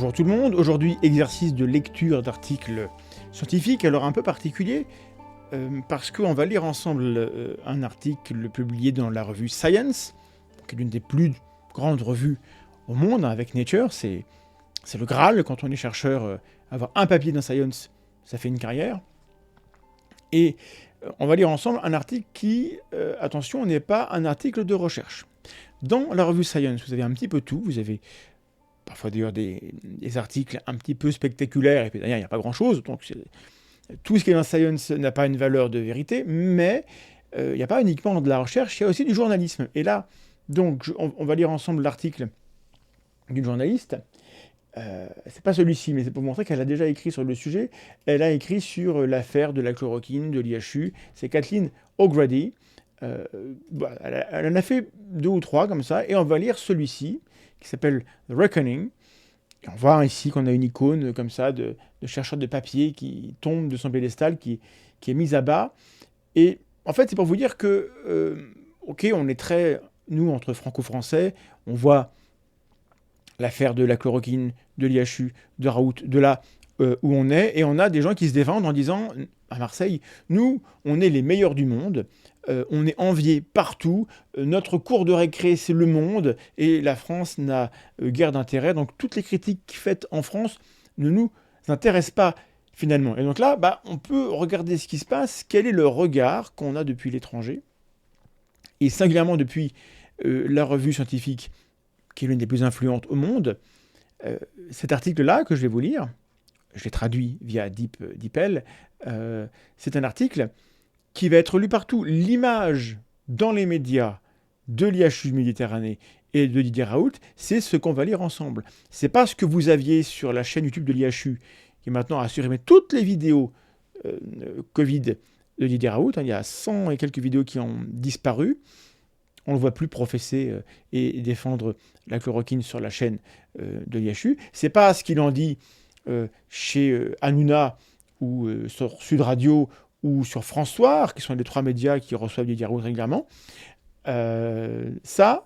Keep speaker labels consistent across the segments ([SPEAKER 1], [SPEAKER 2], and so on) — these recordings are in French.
[SPEAKER 1] Bonjour tout le monde, aujourd'hui exercice de lecture d'articles scientifiques, alors un peu particulier, parce qu'on va lire ensemble un article publié dans la revue Science, qui est l'une des plus grandes revues au monde, avec Nature, c'est le Graal, quand on est chercheur, avoir un papier dans Science, ça fait une carrière. Et on va lire ensemble un article qui, attention, n'est pas un article de recherche. Dans la revue Science, vous avez un petit peu tout, vous avez parfois d'ailleurs des articles un petit peu spectaculaires, et puis derrière il n'y a pas grand-chose, donc tout ce qui est dans Science n'a pas une valeur de vérité, mais il n'y a pas uniquement de la recherche, il y a aussi du journalisme. Et là, donc, on va lire ensemble l'article d'une journaliste. C'est pas celui-ci, mais c'est pour montrer qu'elle a déjà écrit sur le sujet. Elle a écrit sur l'affaire de la chloroquine, de l'IHU. C'est Kathleen O'Grady. Elle en a fait 2 ou 3 comme ça, et on va lire celui-ci, qui s'appelle The Reckoning. Et on voit ici qu'on a une icône comme ça de chercheur de papier qui tombe de son pédestal, qui est mise à bas. Et en fait, c'est pour vous dire que, ok, on est très, nous, entre franco-français, on voit l'affaire de la chloroquine, de l'IHU, de Raoult, de là où on est, et on a des gens qui se défendent en disant, à Marseille, nous, on est les meilleurs du monde, on est enviés partout, notre cours de récré, c'est le monde, et la France n'a guère d'intérêt, donc toutes les critiques faites en France ne nous intéressent pas, finalement. Et donc là, on peut regarder ce qui se passe, quel est le regard qu'on a depuis l'étranger, et singulièrement depuis la revue scientifique, qui est l'une des plus influentes au monde. Cet article-là, que je vais vous lire, je l'ai traduit via DeepL, c'est un article qui va être lu partout. L'image dans les médias de l'IHU Méditerranée et de Didier Raoult, c'est ce qu'on va lire ensemble. C'est pas ce que vous aviez sur la chaîne YouTube de l'IHU, qui maintenant a supprimé toutes les vidéos Covid de Didier Raoult. Il y a 100 et quelques vidéos qui ont disparu. On ne le voit plus professer et défendre la chloroquine sur la chaîne de l'IHU. C'est pas ce qu'il en dit chez Hanouna ou sur Sud Radio ou sur François, qui sont les 3 médias qui reçoivent Didier Raoult régulièrement. C'est ça,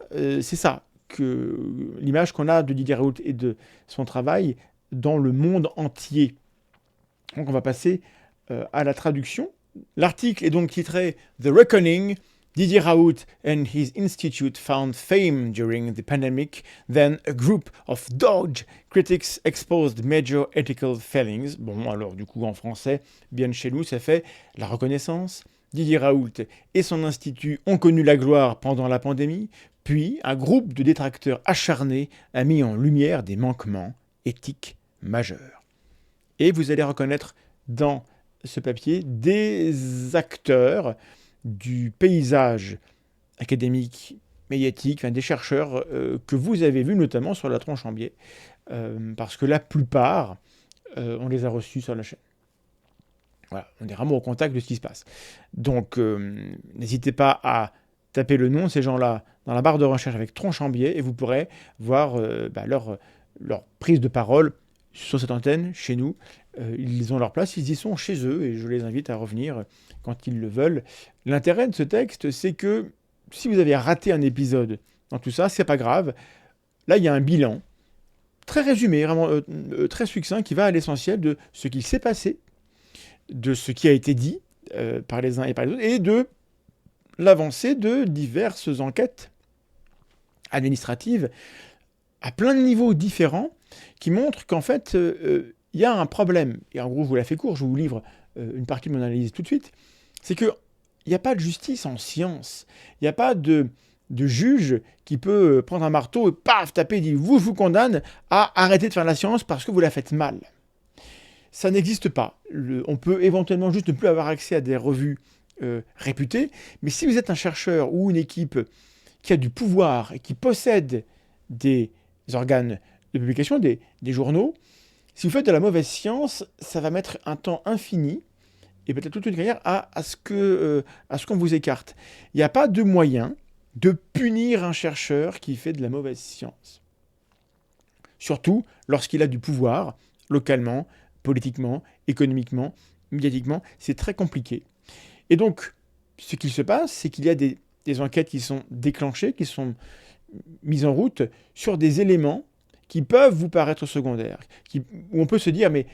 [SPEAKER 1] que l'image qu'on a de Didier Raoult et de son travail dans le monde entier. Donc on va passer à la traduction. L'article est donc titré « The Reckoning ». Didier Raoult and his institute found fame during the pandemic, then a group of Doge critics exposed major ethical failings. Bon, alors du coup en français, bien de chez nous, ça fait la reconnaissance. Didier Raoult et son institut ont connu la gloire pendant la pandémie, puis un groupe de détracteurs acharnés a mis en lumière des manquements éthiques majeurs. Et vous allez reconnaître dans ce papier des acteurs du paysage académique, médiatique, des chercheurs que vous avez vus notamment sur la tronche en biais, parce que la plupart, on les a reçus sur la chaîne. Voilà, on est vraiment au contact de ce qui se passe. Donc, n'hésitez pas à taper le nom de ces gens-là dans la barre de recherche avec tronche en biais et vous pourrez voir leur prise de parole sur cette antenne, chez nous. Ils ont leur place, ils y sont chez eux, et je les invite à revenir quand ils le veulent. L'intérêt de ce texte, c'est que si vous avez raté un épisode dans tout ça, c'est pas grave. Là, il y a un bilan très résumé, vraiment très succinct, qui va à l'essentiel de ce qui s'est passé, de ce qui a été dit par les uns et par les autres, et de l'avancée de diverses enquêtes administratives à plein de niveaux différents, qui montrent qu'en fait, il y a un problème. Et en gros, je vous la fais court, je vous livre une partie de mon analyse tout de suite. C'est qu'il n'y a pas de justice en science. Il n'y a pas de juge qui peut prendre un marteau et paf, taper et dire « je vous condamne à arrêter de faire la science parce que vous la faites mal ». Ça n'existe pas. On peut éventuellement juste ne plus avoir accès à des revues réputées, mais si vous êtes un chercheur ou une équipe qui a du pouvoir et qui possède des organes de publication, des journaux, si vous faites de la mauvaise science, ça va mettre un temps infini et peut-être toute une carrière à ce qu'on vous écarte. Il n'y a pas de moyen de punir un chercheur qui fait de la mauvaise science. Surtout lorsqu'il a du pouvoir, localement, politiquement, économiquement, médiatiquement, c'est très compliqué. Et donc, ce qu'il se passe, c'est qu'il y a des enquêtes qui sont déclenchées, qui sont mises en route sur des éléments qui peuvent vous paraître secondaires, où on peut se dire, mais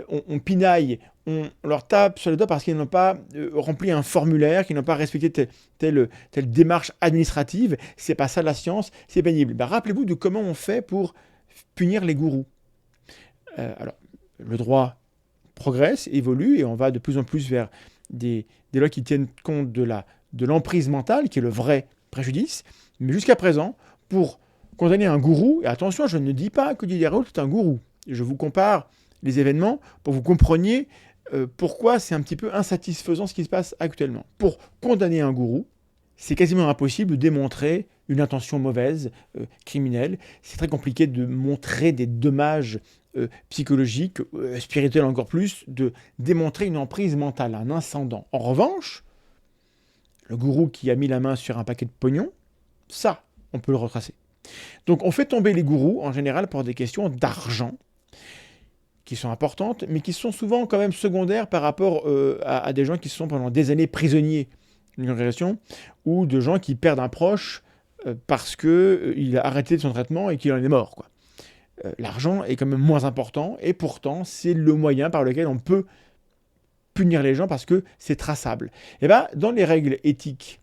[SPEAKER 1] on pinaille, on leur tape sur les doigts parce qu'ils n'ont pas rempli un formulaire, qu'ils n'ont pas respecté telle démarche administrative. C'est pas ça la science, c'est pénible. Ben, rappelez-vous de comment on fait pour punir les gourous. Alors, le droit progresse, évolue, et on va de plus en plus vers des lois qui tiennent compte de l'emprise mentale, qui est le vrai préjudice. Mais jusqu'à présent, pour condamner un gourou, et attention, je ne dis pas que Didier Raoult est un gourou. Je vous compare les événements pour que vous compreniez pourquoi c'est un petit peu insatisfaisant ce qui se passe actuellement. Pour condamner un gourou, c'est quasiment impossible de démontrer une intention mauvaise, criminelle. C'est très compliqué de montrer des dommages psychologiques, spirituels encore plus, de démontrer une emprise mentale, un ascendant. En revanche, le gourou qui a mis la main sur un paquet de pognon, ça, on peut le retracer. Donc on fait tomber les gourous, en général, pour des questions d'argent, qui sont importantes, mais qui sont souvent quand même secondaires par rapport à des gens qui sont pendant des années prisonniers d'une congrégation, ou de gens qui perdent un proche parce qu'il a arrêté son traitement et qu'il en est mort, quoi. L'argent est quand même moins important, et pourtant c'est le moyen par lequel on peut punir les gens parce que c'est traçable. Et bien, dans les règles éthiques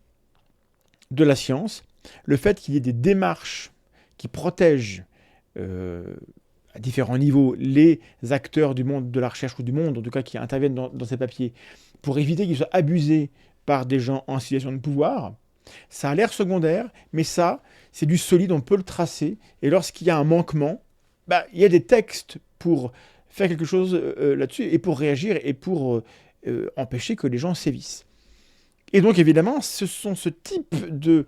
[SPEAKER 1] de la science, le fait qu'il y ait des démarches qui protègent à différents niveaux les acteurs du monde de la recherche, ou du monde en tout cas qui interviennent dans ces papiers, pour éviter qu'ils soient abusés par des gens en situation de pouvoir, ça a l'air secondaire, mais ça, c'est du solide, on peut le tracer, et lorsqu'il y a un manquement, il y a des textes pour faire quelque chose là-dessus, et pour réagir, et pour empêcher que les gens sévissent. Et donc évidemment, ce sont ce type de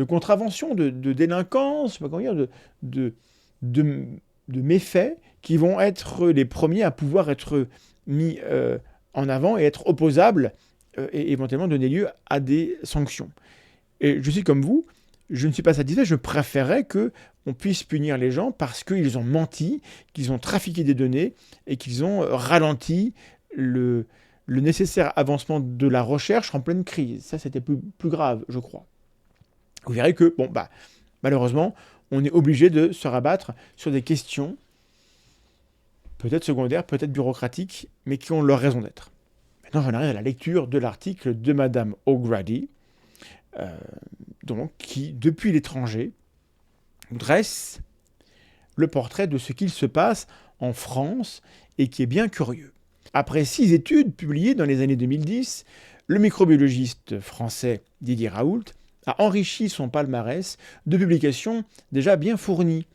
[SPEAKER 1] contraventions, de délinquance, je sais pas comment dire, de méfaits qui vont être les premiers à pouvoir être mis en avant et être opposables et éventuellement donner lieu à des sanctions. Et je suis comme vous, je ne suis pas satisfait, je préférerais qu'on puisse punir les gens parce qu'ils ont menti, qu'ils ont trafiqué des données et qu'ils ont ralenti le nécessaire avancement de la recherche en pleine crise. Ça, c'était plus grave, je crois. Vous verrez que, malheureusement, on est obligé de se rabattre sur des questions peut-être secondaires, peut-être bureaucratiques, mais qui ont leur raison d'être. Maintenant, j'en arrive à la lecture de l'article de Madame O'Grady, qui, depuis l'étranger, dresse le portrait de ce qu'il se passe en France et qui est bien curieux. Après 6 études publiées dans les années 2010, le microbiologiste français Didier Raoult a enrichi son palmarès de publications déjà bien fournies.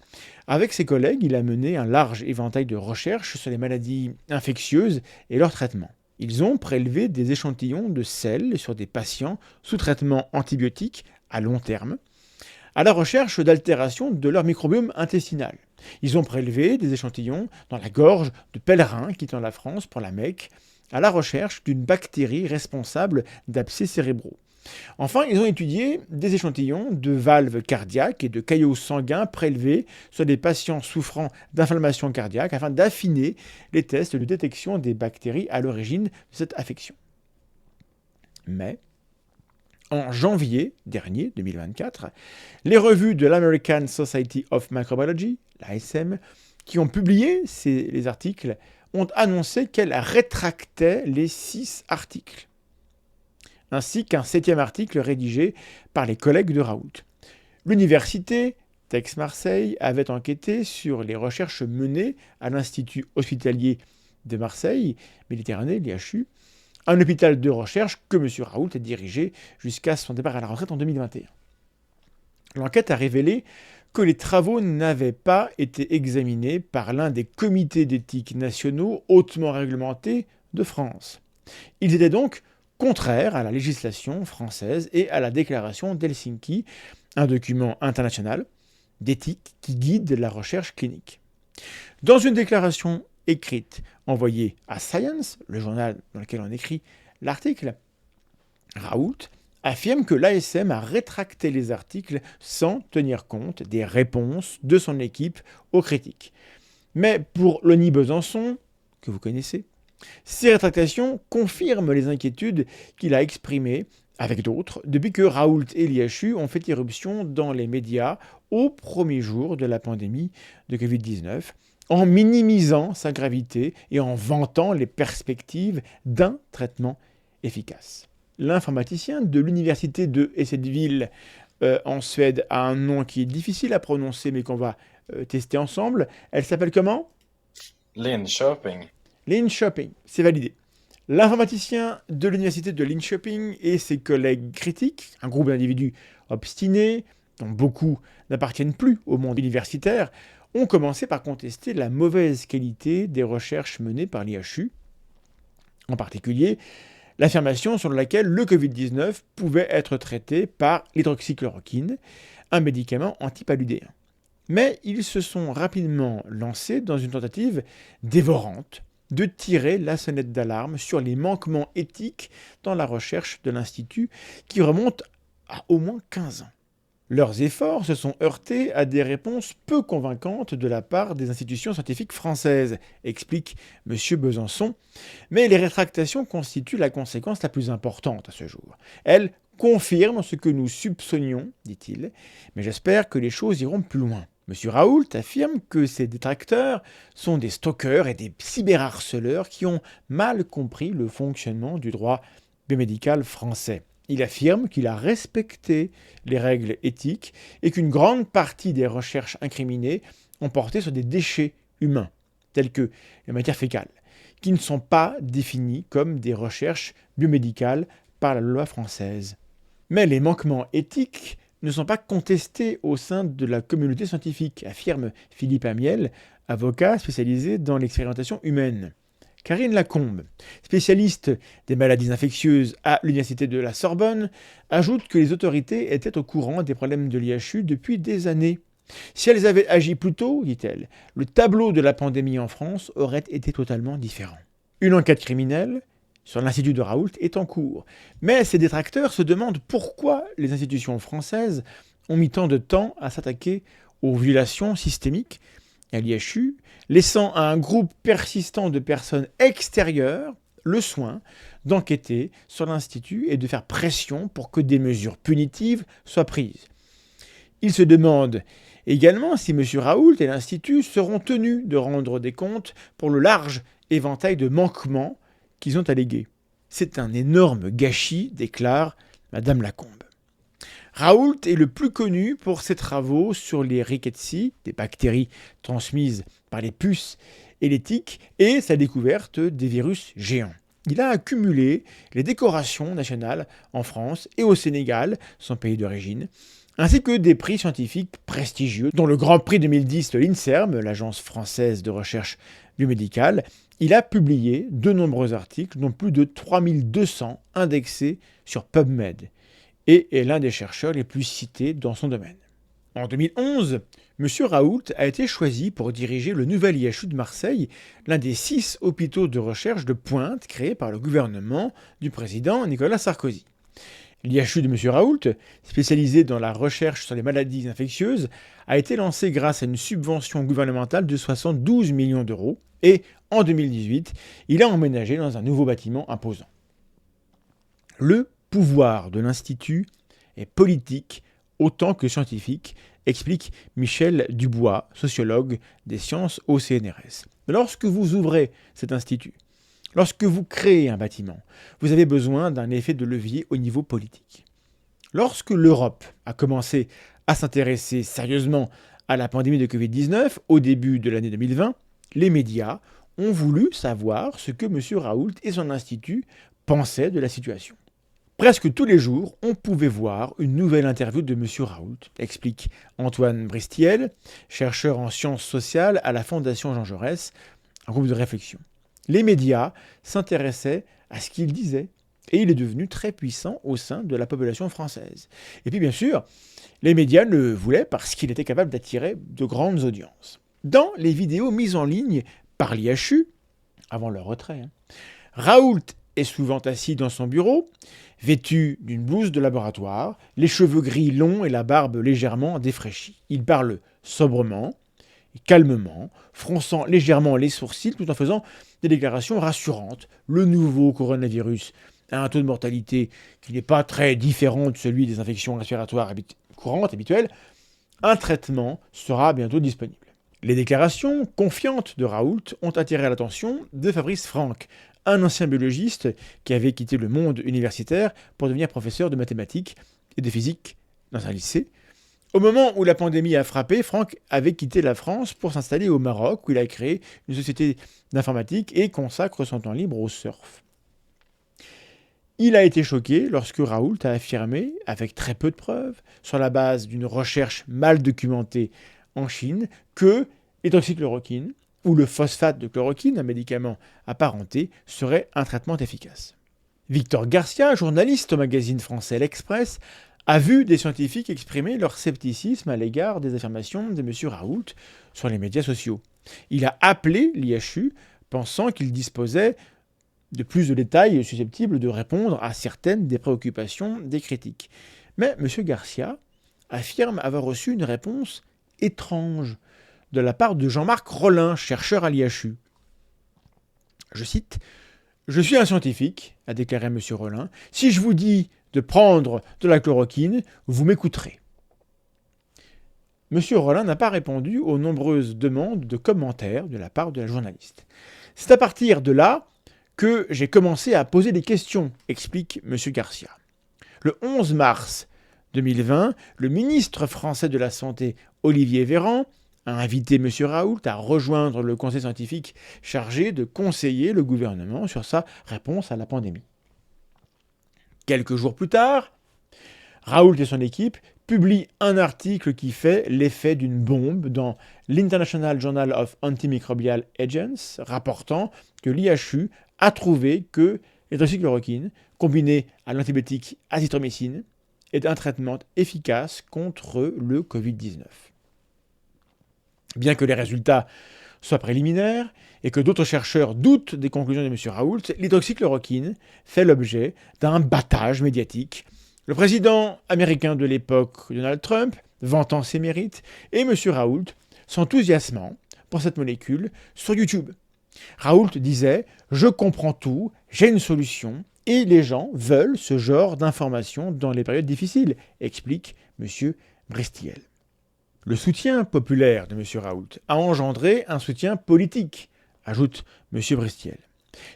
[SPEAKER 1] Avec ses collègues, il a mené un large éventail de recherches sur les maladies infectieuses et leur traitement. Ils ont prélevé des échantillons de sel sur des patients sous traitement antibiotique à long terme, à la recherche d'altérations de leur microbiome intestinal. Ils ont prélevé des échantillons dans la gorge de pèlerins quittant la France pour la Mecque, à la recherche d'une bactérie responsable d'abcès cérébraux. Enfin, ils ont étudié des échantillons de valves cardiaques et de caillots sanguins prélevés sur des patients souffrant d'inflammation cardiaque afin d'affiner les tests de détection des bactéries à l'origine de cette affection. Mais, en janvier dernier, 2024, les revues de l'American Society of Microbiology, l'ASM, qui ont publié les articles, ont annoncé qu'elles rétractaient les 6 articles, ainsi qu'un 7e article rédigé par les collègues de Raoult. L'université d'Aix-Marseille avait enquêté sur les recherches menées à l'Institut hospitalier de Marseille, Méditerranée, l'IHU, un hôpital de recherche que M. Raoult a dirigé jusqu'à son départ à la retraite en 2021. L'enquête a révélé que les travaux n'avaient pas été examinés par l'un des comités d'éthique nationaux hautement réglementés de France. Ils étaient donc contraires à la législation française et à la déclaration d'Helsinki, un document international d'éthique qui guide la recherche clinique. Dans une déclaration écrite envoyée à Science, le journal dans lequel on écrit l'article, Raoult affirme que l'ASM a rétracté les articles sans tenir compte des réponses de son équipe aux critiques. Mais pour Loni Besançon, que vous connaissez, ces rétractations confirment les inquiétudes qu'il a exprimées avec d'autres, depuis que Raoult et l'IHU ont fait irruption dans les médias au premier jour de la pandémie de Covid-19, en minimisant sa gravité et en vantant les perspectives d'un traitement efficace. L'informaticien de l'université de Essedville en Suède a un nom qui est difficile à prononcer mais qu'on va tester ensemble. Elle s'appelle comment?
[SPEAKER 2] Linköping.
[SPEAKER 1] Linköping, c'est validé. L'informaticien de l'université de Linköping et ses collègues critiques, un groupe d'individus obstinés, dont beaucoup n'appartiennent plus au monde universitaire, ont commencé par contester la mauvaise qualité des recherches menées par l'IHU, en particulier l'affirmation selon laquelle le Covid-19 pouvait être traité par l'hydroxychloroquine, un médicament antipaludéen. Mais ils se sont rapidement lancés dans une tentative dévorante de tirer la sonnette d'alarme sur les manquements éthiques dans la recherche de l'Institut qui remonte à au moins 15 ans. Leurs efforts se sont heurtés à des réponses peu convaincantes de la part des institutions scientifiques françaises, explique M. Besançon, mais les rétractations constituent la conséquence la plus importante à ce jour. Elles confirment ce que nous soupçonnions, dit-il, mais j'espère que les choses iront plus loin. M. Raoult affirme que ces détracteurs sont des stalkers et des cyberharceleurs qui ont mal compris le fonctionnement du droit biomédical français. Il affirme qu'il a respecté les règles éthiques et qu'une grande partie des recherches incriminées ont porté sur des déchets humains, tels que les matières fécales, qui ne sont pas définies comme des recherches biomédicales par la loi française. Mais les manquements éthiques ne sont pas contestés au sein de la communauté scientifique, affirme Philippe Amiel, avocat spécialisé dans l'expérimentation humaine. Karine Lacombe, spécialiste des maladies infectieuses à l'université de la Sorbonne, ajoute que les autorités étaient au courant des problèmes de l'IHU depuis des années. Si elles avaient agi plus tôt, dit-elle, le tableau de la pandémie en France aurait été totalement différent. Une enquête criminelle sur l'Institut de Raoult est en cours, mais ces détracteurs se demandent pourquoi les institutions françaises ont mis tant de temps à s'attaquer aux violations systémiques à l'IHU, laissant à un groupe persistant de personnes extérieures le soin d'enquêter sur l'Institut et de faire pression pour que des mesures punitives soient prises. Ils se demandent également si M. Raoult et l'Institut seront tenus de rendre des comptes pour le large éventail de manquements qu'ils ont allégués. C'est un énorme gâchis, déclare Mme Lacombe. Raoult est le plus connu pour ses travaux sur les rickettsia, des bactéries transmises par les puces et les tiques, et sa découverte des virus géants. Il a accumulé les décorations nationales en France et au Sénégal, son pays d'origine, ainsi que des prix scientifiques prestigieux, dont le Grand Prix 2010 de l'INSERM, l'agence française de recherche biomédicale. Il a publié de nombreux articles, dont plus de 3200 indexés sur PubMed, et est l'un des chercheurs les plus cités dans son domaine. En 2011, M. Raoult a été choisi pour diriger le nouvel IHU de Marseille, l'un des 6 hôpitaux de recherche de pointe créés par le gouvernement du président Nicolas Sarkozy. L'IHU de M. Raoult, spécialisé dans la recherche sur les maladies infectieuses, a été lancé grâce à une subvention gouvernementale de 72 millions d'euros et, en 2018, il a emménagé dans un nouveau bâtiment imposant. Le pouvoir de l'Institut est politique autant que scientifique, explique Michel Dubois, sociologue des sciences au CNRS. Lorsque vous ouvrez cet institut, lorsque vous créez un bâtiment, vous avez besoin d'un effet de levier au niveau politique. Lorsque l'Europe a commencé à s'intéresser sérieusement à la pandémie de Covid-19 au début de l'année 2020, les médias ont voulu savoir ce que M. Raoult et son institut pensaient de la situation. Presque tous les jours, on pouvait voir une nouvelle interview de M. Raoult, explique Antoine Bristiel, chercheur en sciences sociales à la Fondation Jean Jaurès, un groupe de réflexion. Les médias s'intéressaient à ce qu'il disait, et il est devenu très puissant au sein de la population française. Et puis bien sûr, les médias le voulaient parce qu'il était capable d'attirer de grandes audiences. Dans les vidéos mises en ligne par l'IHU, avant leur retrait, Raoult est souvent assis dans son bureau, vêtu d'une blouse de laboratoire, les cheveux gris longs et la barbe légèrement défraîchie. Il parle sobrement et calmement, fronçant légèrement les sourcils tout en faisant des déclarations rassurantes. Le nouveau coronavirus à un taux de mortalité qui n'est pas très différent de celui des infections respiratoires courantes, habituelles, un traitement sera bientôt disponible. Les déclarations confiantes de Raoult ont attiré l'attention de Fabrice Franck, un ancien biologiste qui avait quitté le monde universitaire pour devenir professeur de mathématiques et de physique dans un lycée. Au moment où la pandémie a frappé, Franck avait quitté la France pour s'installer au Maroc, où il a créé une société d'informatique et consacre son temps libre au surf. Il a été choqué lorsque Raoult a affirmé, avec très peu de preuves, sur la base d'une recherche mal documentée en Chine, que l'hydroxychloroquine, ou le phosphate de chloroquine, un médicament apparenté, serait un traitement efficace. Victor Garcia, journaliste au magazine français L'Express, a vu des scientifiques exprimer leur scepticisme à l'égard des affirmations de M. Raoult sur les médias sociaux. Il a appelé l'IHU, pensant qu'il disposait de plus de détails susceptibles de répondre à certaines des préoccupations des critiques. Mais M. Garcia affirme avoir reçu une réponse étrange de la part de Jean-Marc Rollin, chercheur à l'IHU. Je cite « Je suis un scientifique, a déclaré M. Rollin. Si je vous dis de prendre de la chloroquine, vous m'écouterez. » M. Rollin n'a pas répondu aux nombreuses demandes de commentaires de la part de la journaliste. C'est à partir de là que j'ai commencé à poser des questions, explique M. Garcia. Le 11 mars 2020, le ministre français de la Santé, Olivier Véran, a invité M. Raoult à rejoindre le conseil scientifique chargé de conseiller le gouvernement sur sa réponse à la pandémie. Quelques jours plus tard, Raoult et son équipe publient un article qui fait l'effet d'une bombe dans l'International Journal of Antimicrobial Agents, rapportant que l'IHU a trouvé que l'hydroxychloroquine, combinée à l'antibiotique azithromycine, est un traitement efficace contre le Covid-19. Bien que les résultats soient préliminaires et que d'autres chercheurs doutent des conclusions de M. Raoult, l'hydroxychloroquine fait l'objet d'un battage médiatique. Le président américain de l'époque, Donald Trump, vantant ses mérites, et M. Raoult s'enthousiasmant pour cette molécule sur YouTube. Raoult disait « Je comprends tout, j'ai une solution, et les gens veulent ce genre d'informations dans les périodes difficiles », explique M. Bristiel. Le soutien populaire de M. Raoult a engendré un soutien politique, ajoute M. Bristiel.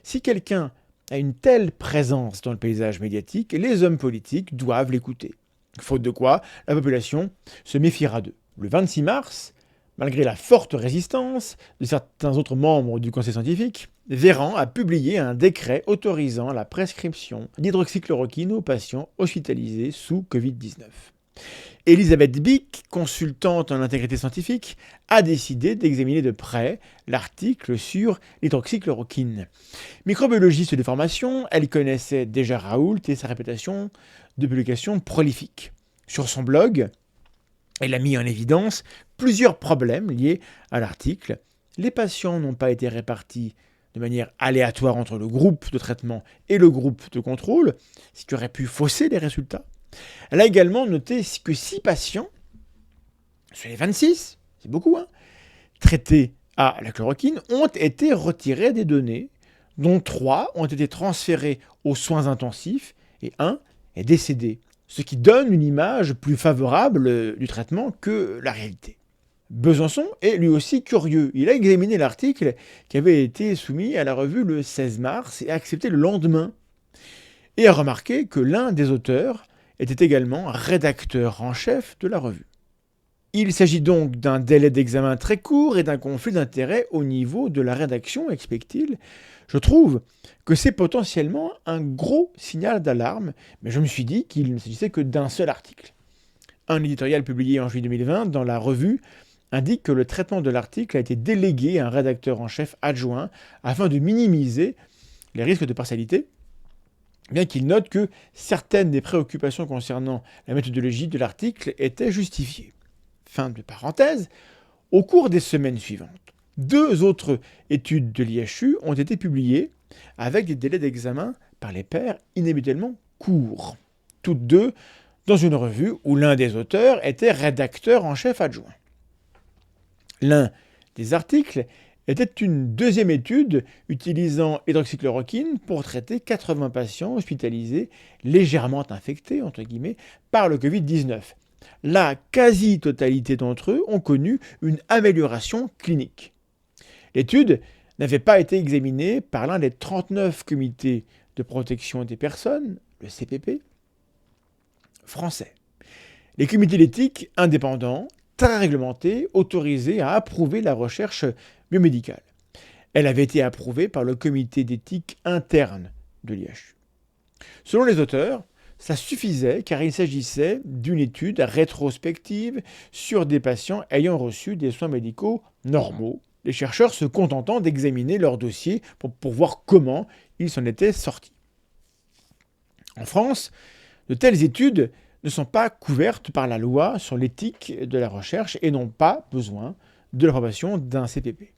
[SPEAKER 1] Si quelqu'un a une telle présence dans le paysage médiatique, les hommes politiques doivent l'écouter. Faute de quoi, la population se méfiera d'eux. Le 26 mars, malgré la forte résistance de certains autres membres du conseil scientifique, Véran a publié un décret autorisant la prescription d'hydroxychloroquine aux patients hospitalisés sous Covid-19. Elisabeth Bick, consultante en intégrité scientifique, a décidé d'examiner de près l'article sur l'hydroxychloroquine. Microbiologiste de formation, elle connaissait déjà Raoult et sa réputation de publication prolifique. Sur son blog, elle a mis en évidence plusieurs problèmes liés à l'article. Les patients n'ont pas été répartis de manière aléatoire entre le groupe de traitement et le groupe de contrôle, ce qui aurait pu fausser les résultats. Elle a également noté que 6 patients, sur les 26, c'est beaucoup, traités à la chloroquine, ont été retirés des données, dont 3 ont été transférés aux soins intensifs et 1 est décédé, ce qui donne une image plus favorable du traitement que la réalité. Besançon est lui aussi curieux. Il a examiné l'article qui avait été soumis à la revue le 16 mars et a accepté le lendemain. Et a remarqué que l'un des auteurs était également rédacteur en chef de la revue. Il s'agit donc d'un délai d'examen très court et d'un conflit d'intérêts au niveau de la rédaction, explique-t-il. Je trouve que c'est potentiellement un gros signal d'alarme, mais je me suis dit qu'il ne s'agissait que d'un seul article. Un éditorial publié en juillet 2020 dans la revue indique que le traitement de l'article a été délégué à un rédacteur en chef adjoint afin de minimiser les risques de partialité, bien qu'il note que certaines des préoccupations concernant la méthodologie de l'article étaient justifiées. Fin de parenthèse. Au cours des semaines suivantes, 2 autres études de l'IHU ont été publiées avec des délais d'examen par les pairs inhabituellement courts. Toutes 2 dans une revue où l'un des auteurs était rédacteur en chef adjoint. L'un des articles était une deuxième étude utilisant hydroxychloroquine pour traiter 80 patients hospitalisés légèrement infectés, entre guillemets, par le Covid-19. La quasi-totalité d'entre eux ont connu une amélioration clinique. L'étude n'avait pas été examinée par l'un des 39 comités de protection des personnes, le CPP, français. Les comités d'éthique indépendants, très réglementés, autorisés à approuver la recherche biomédicale. Elle avait été approuvée par le comité d'éthique interne de l'IHU. Selon les auteurs, ça suffisait car il s'agissait d'une étude rétrospective sur des patients ayant reçu des soins médicaux normaux, les chercheurs se contentant d'examiner leur dossier pour voir comment ils s'en étaient sortis. En France, de telles études ne sont pas couvertes par la loi sur l'éthique de la recherche et n'ont pas besoin de l'approbation d'un CPP.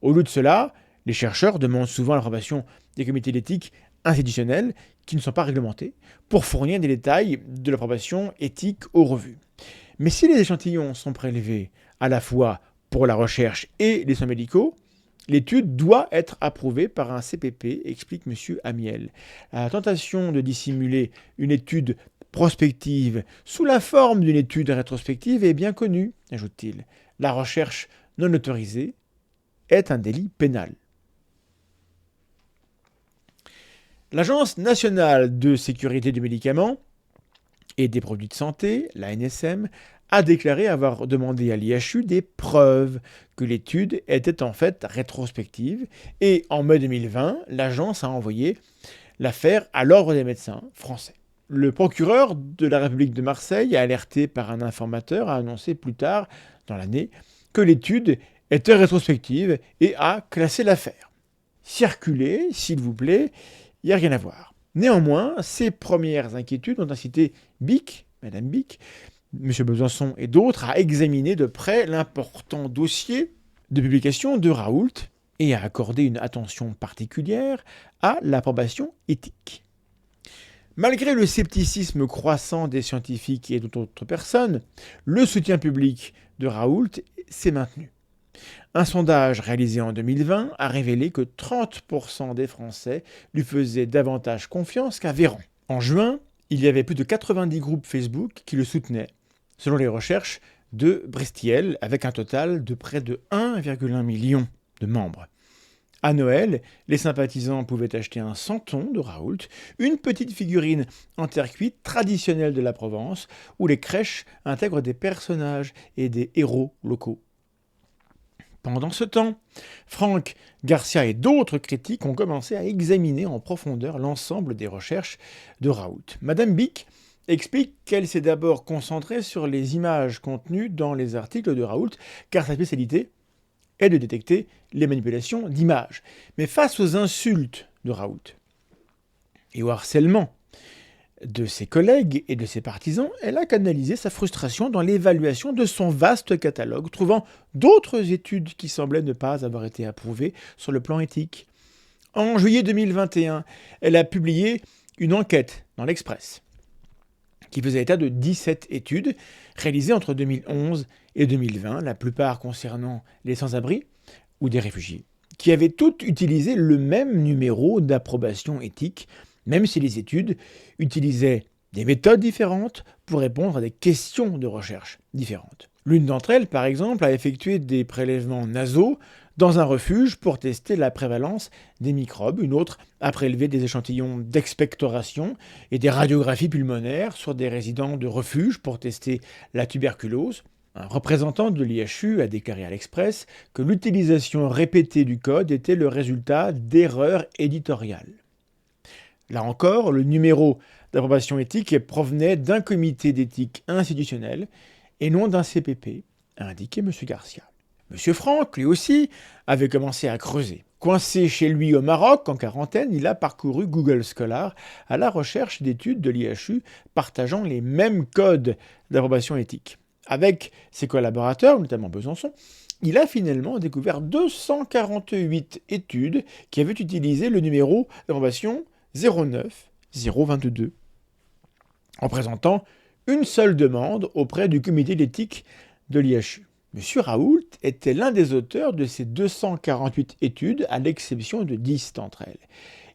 [SPEAKER 1] Au lieu de cela, les chercheurs demandent souvent l'approbation des comités d'éthique institutionnels qui ne sont pas réglementés pour fournir des détails de l'approbation éthique aux revues. Mais si les échantillons sont prélevés à la fois pour la recherche et les soins médicaux, l'étude doit être approuvée par un CPP, explique M. Amiel. La tentation de dissimuler une étude prospective sous la forme d'une étude rétrospective est bien connue, ajoute-t-il. La recherche non autorisée est un délit pénal. L'Agence nationale de sécurité du médicament et des produits de santé, l'ANSM, a déclaré avoir demandé à l'IHU des preuves que l'étude était en fait rétrospective et en mai 2020, l'agence a envoyé l'affaire à l'Ordre des médecins français. Le procureur de la République de Marseille, alerté par un informateur, a annoncé plus tard dans l'année que l'étude était rétrospective et a classé l'affaire. Circulez, s'il vous plaît, il n'y a rien à voir. Néanmoins, ces premières inquiétudes ont incité Bic, Madame Bic, M. Besançon et d'autres à examiner de près l'important dossier de publication de Raoult et à accorder une attention particulière à l'approbation éthique. Malgré le scepticisme croissant des scientifiques et d'autres personnes, le soutien public de Raoult s'est maintenu. Un sondage réalisé en 2020 a révélé que 30% des Français lui faisaient davantage confiance qu'à Véran. En juin, il y avait plus de 90 groupes Facebook qui le soutenaient, selon les recherches de Brestiel, avec un total de près de 1,1 million de membres. À Noël, les sympathisants pouvaient acheter un santon de Raoult, une petite figurine en terre cuite traditionnelle de la Provence, où les crèches intègrent des personnages et des héros locaux. Pendant ce temps, Franck Garcia et d'autres critiques ont commencé à examiner en profondeur l'ensemble des recherches de Raoult. Madame Bic explique qu'elle s'est d'abord concentrée sur les images contenues dans les articles de Raoult, car sa spécialité est de détecter les manipulations d'images. Mais face aux insultes de Raoult et au harcèlement de ses collègues et de ses partisans, elle a canalisé sa frustration dans l'évaluation de son vaste catalogue, trouvant d'autres études qui semblaient ne pas avoir été approuvées sur le plan éthique. En juillet 2021, elle a publié une enquête dans l'Express qui faisait état de 17 études réalisées entre 2011 et 2020, la plupart concernant les sans-abri ou des réfugiés, qui avaient toutes utilisé le même numéro d'approbation éthique, même si les études utilisaient des méthodes différentes pour répondre à des questions de recherche différentes. L'une d'entre elles, par exemple, a effectué des prélèvements nasaux dans un refuge pour tester la prévalence des microbes. Une autre a prélevé des échantillons d'expectoration et des radiographies pulmonaires sur des résidents de refuge pour tester la tuberculose. Un représentant de l'IHU a déclaré à l'Express que l'utilisation répétée du code était le résultat d'erreurs éditoriales. Là encore, le numéro d'approbation éthique provenait d'un comité d'éthique institutionnel et non d'un CPP, a indiqué M. Garcia. M. Franck, lui aussi, avait commencé à creuser. Coincé chez lui au Maroc, en quarantaine, il a parcouru Google Scholar à la recherche d'études de l'IHU partageant les mêmes codes d'approbation éthique. Avec ses collaborateurs, notamment Besançon, il a finalement découvert 248 études qui avaient utilisé le numéro d'approbation 09022, en présentant une seule demande auprès du comité d'éthique de l'IHU. M. Raoult était l'un des auteurs de ces 248 études, à l'exception de 10 d'entre elles.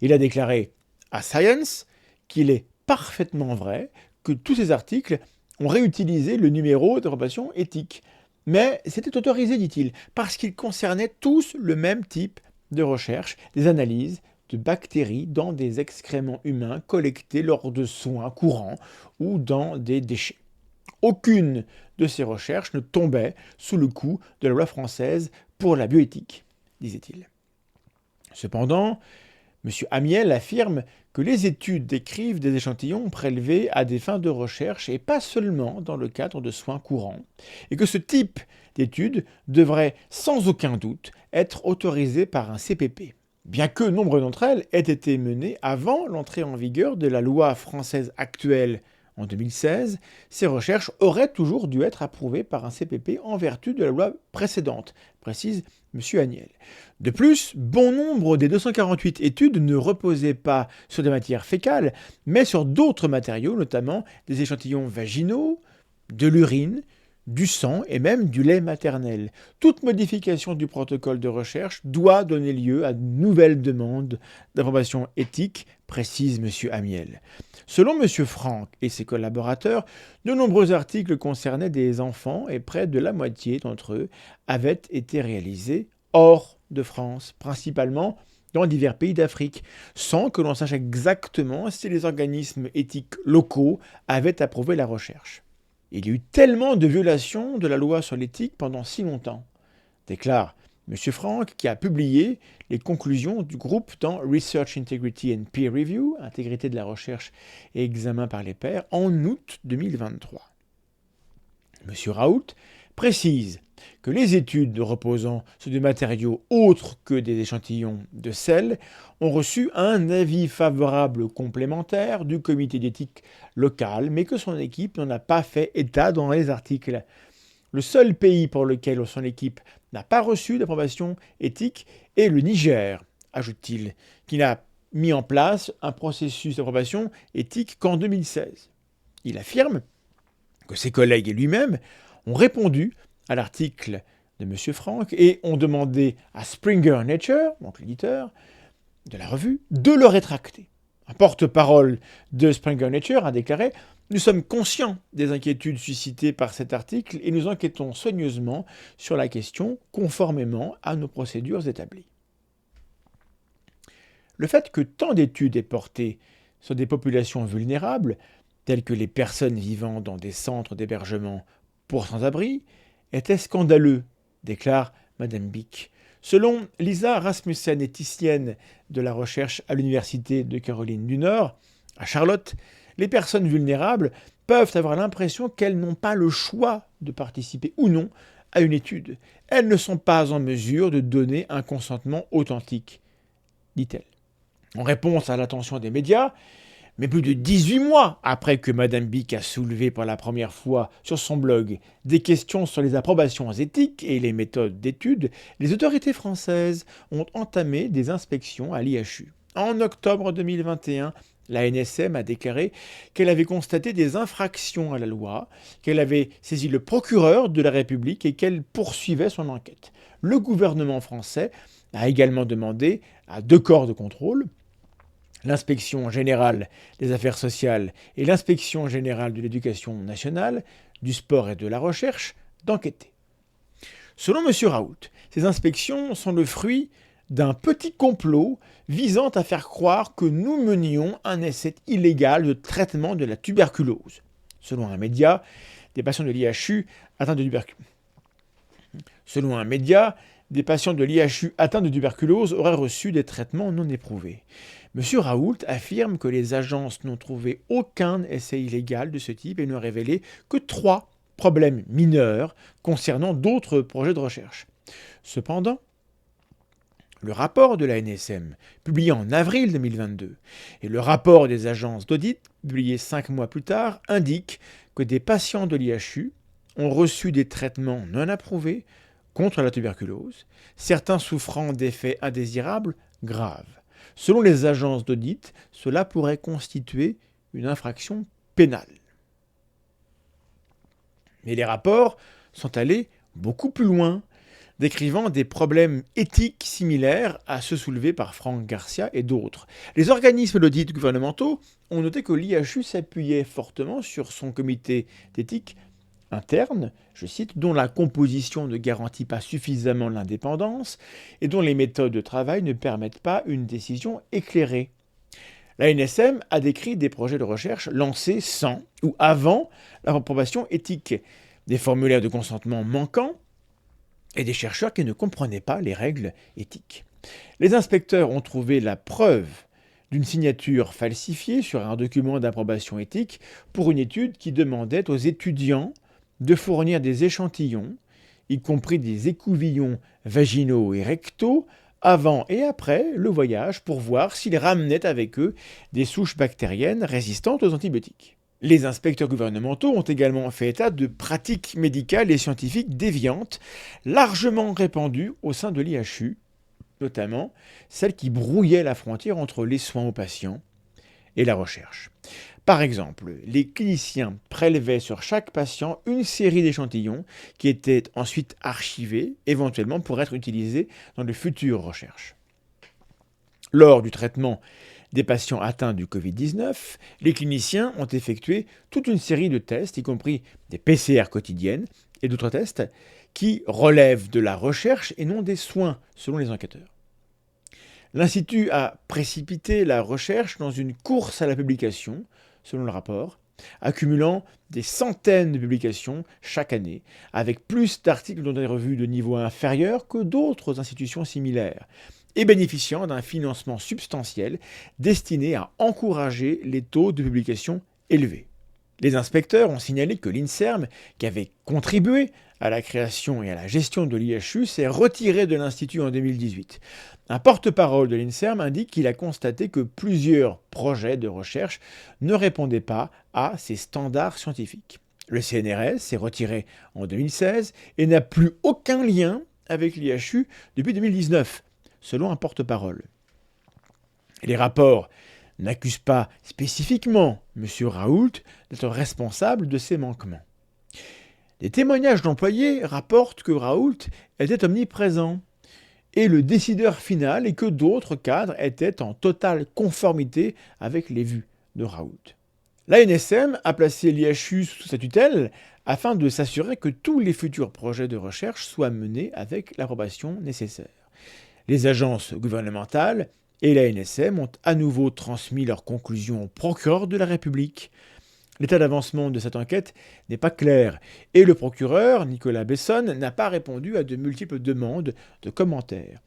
[SPEAKER 1] Il a déclaré à Science qu'il est parfaitement vrai que tous ces articles ont réutilisé le numéro d'approbation éthique. Mais c'était autorisé, dit-il, parce qu'ils concernaient tous le même type de recherche, des analyses de bactéries dans des excréments humains collectés lors de soins courants ou dans des déchets. Aucune de ces recherches ne tombait sous le coup de la loi française pour la bioéthique, disait-il. Cependant, M. Amiel affirme que les études décrivent des échantillons prélevés à des fins de recherche et pas seulement dans le cadre de soins courants, et que ce type d'études devrait sans aucun doute être autorisé par un CPP, bien que nombre d'entre elles aient été menées avant l'entrée en vigueur de la loi française actuelle en 2016, ces recherches auraient toujours dû être approuvées par un CPP en vertu de la loi précédente, précise M. Amiel. De plus, bon nombre des 248 études ne reposaient pas sur des matières fécales, mais sur d'autres matériaux, notamment des échantillons vaginaux, de l'urine, du sang et même du lait maternel. Toute modification du protocole de recherche doit donner lieu à de nouvelles demandes d'approbation éthique, précise M. Amiel. Selon M. Franck et ses collaborateurs, de nombreux articles concernaient des enfants et près de la moitié d'entre eux avaient été réalisés hors de France, principalement dans divers pays d'Afrique, sans que l'on sache exactement si les organismes éthiques locaux avaient approuvé la recherche. Il y a eu tellement de violations de la loi sur l'éthique pendant si longtemps, déclare M. Franck, qui a publié les conclusions du groupe dans Research Integrity and Peer Review, intégrité de la recherche et examen par les pairs, en août 2023. M. Raoult précise que les études reposant sur des matériaux autres que des échantillons de sel ont reçu un avis favorable complémentaire du comité d'éthique local, mais que son équipe n'en a pas fait état dans les articles. Le seul pays pour lequel son équipe n'a pas reçu d'approbation éthique est le Niger, ajoute-t-il, qui n'a mis en place un processus d'approbation éthique qu'en 2016. Il affirme que ses collègues et lui-même ont répondu à l'article de M. Franck et ont demandé à Springer Nature, donc l'éditeur de la revue, de le rétracter. Un porte-parole de Springer Nature a déclaré « Nous sommes conscients des inquiétudes suscitées par cet article et nous enquêtons soigneusement sur la question conformément à nos procédures établies. » Le fait que tant d'études aient porté sur des populations vulnérables, telles que les personnes vivant dans des centres d'hébergement pour sans-abri, était scandaleux, déclare Mme Bick. Selon Lisa Rasmussen-Thyssen de la recherche à l'Université de Caroline du Nord, à Charlotte, les personnes vulnérables peuvent avoir l'impression qu'elles n'ont pas le choix de participer ou non à une étude. Elles ne sont pas en mesure de donner un consentement authentique, dit-elle. En réponse à l'attention des médias, mais plus de 18 mois après que Mme Bick a soulevé pour la première fois sur son blog des questions sur les approbations éthiques et les méthodes d'études, les autorités françaises ont entamé des inspections à l'IHU. En octobre 2021, la NSM a déclaré qu'elle avait constaté des infractions à la loi, qu'elle avait saisi le procureur de la République et qu'elle poursuivait son enquête. Le gouvernement français a également demandé à 2 corps de contrôle, l'inspection générale des affaires sociales et l'inspection générale de l'éducation nationale, du sport et de la recherche, d'enquêter. Selon M. Raoult, ces inspections sont le fruit d'un petit complot visant à faire croire que nous menions un essai illégal de traitement de la tuberculose. Selon un média, des patients de l'IHU atteints de tuberculose auraient reçu des traitements non éprouvés. M. Raoult affirme que les agences n'ont trouvé aucun essai illégal de ce type et n'ont révélé que 3 problèmes mineurs concernant d'autres projets de recherche. Cependant, le rapport de la NSM, publié en avril 2022, et le rapport des agences d'audit, publié 5 mois plus tard, indiquent que des patients de l'IHU ont reçu des traitements non approuvés contre la tuberculose, certains souffrant d'effets indésirables graves. Selon les agences d'audit, cela pourrait constituer une infraction pénale. Mais les rapports sont allés beaucoup plus loin, décrivant des problèmes éthiques similaires à ceux soulevés par Franck Garcia et d'autres. Les organismes d'audit gouvernementaux ont noté que l'IHU s'appuyait fortement sur son comité d'éthique interne, je cite, dont la composition ne garantit pas suffisamment l'indépendance et dont les méthodes de travail ne permettent pas une décision éclairée. L'ANSM a décrit des projets de recherche lancés sans ou avant la approbation éthique, des formulaires de consentement manquants et des chercheurs qui ne comprenaient pas les règles éthiques. Les inspecteurs ont trouvé la preuve d'une signature falsifiée sur un document d'approbation éthique pour une étude qui demandait aux étudiants de fournir des échantillons, y compris des écouvillons vaginaux et rectaux, avant et après le voyage pour voir s'ils ramenaient avec eux des souches bactériennes résistantes aux antibiotiques. Les inspecteurs gouvernementaux ont également fait état de pratiques médicales et scientifiques déviantes, largement répandues au sein de l'IHU, notamment celles qui brouillaient la frontière entre les soins aux patients et la recherche. Par exemple, les cliniciens prélevaient sur chaque patient une série d'échantillons qui étaient ensuite archivés, éventuellement pour être utilisés dans de futures recherches. Lors du traitement des patients atteints du Covid-19, les cliniciens ont effectué toute une série de tests, y compris des PCR quotidiennes et d'autres tests qui relèvent de la recherche et non des soins, selon les enquêteurs. L'Institut a précipité la recherche dans une course à la publication, selon le rapport, accumulant des centaines de publications chaque année, avec plus d'articles dans des revues de niveau inférieur que d'autres institutions similaires, et bénéficiant d'un financement substantiel destiné à encourager les taux de publication élevés. Les inspecteurs ont signalé que l'INSERM, qui avait contribué à la création et à la gestion de l'IHU, s'est retiré de l'Institut en 2018. Un porte-parole de l'INSERM indique qu'il a constaté que plusieurs projets de recherche ne répondaient pas à ces standards scientifiques. Le CNRS s'est retiré en 2016 et n'a plus aucun lien avec l'IHU depuis 2019, selon un porte-parole. Les rapports n'accusent pas spécifiquement M. Raoult d'être responsable de ces manquements. Des témoignages d'employés rapportent que Raoult était omniprésent et le décideur final et que d'autres cadres étaient en totale conformité avec les vues de Raoult. L'ANSM a placé l'IHU sous sa tutelle afin de s'assurer que tous les futurs projets de recherche soient menés avec l'approbation nécessaire. Les agences gouvernementales et l'ANSM ont à nouveau transmis leurs conclusions au procureur de la République. L'état d'avancement de cette enquête n'est pas clair et le procureur, Nicolas Besson, n'a pas répondu à de multiples demandes de commentaires.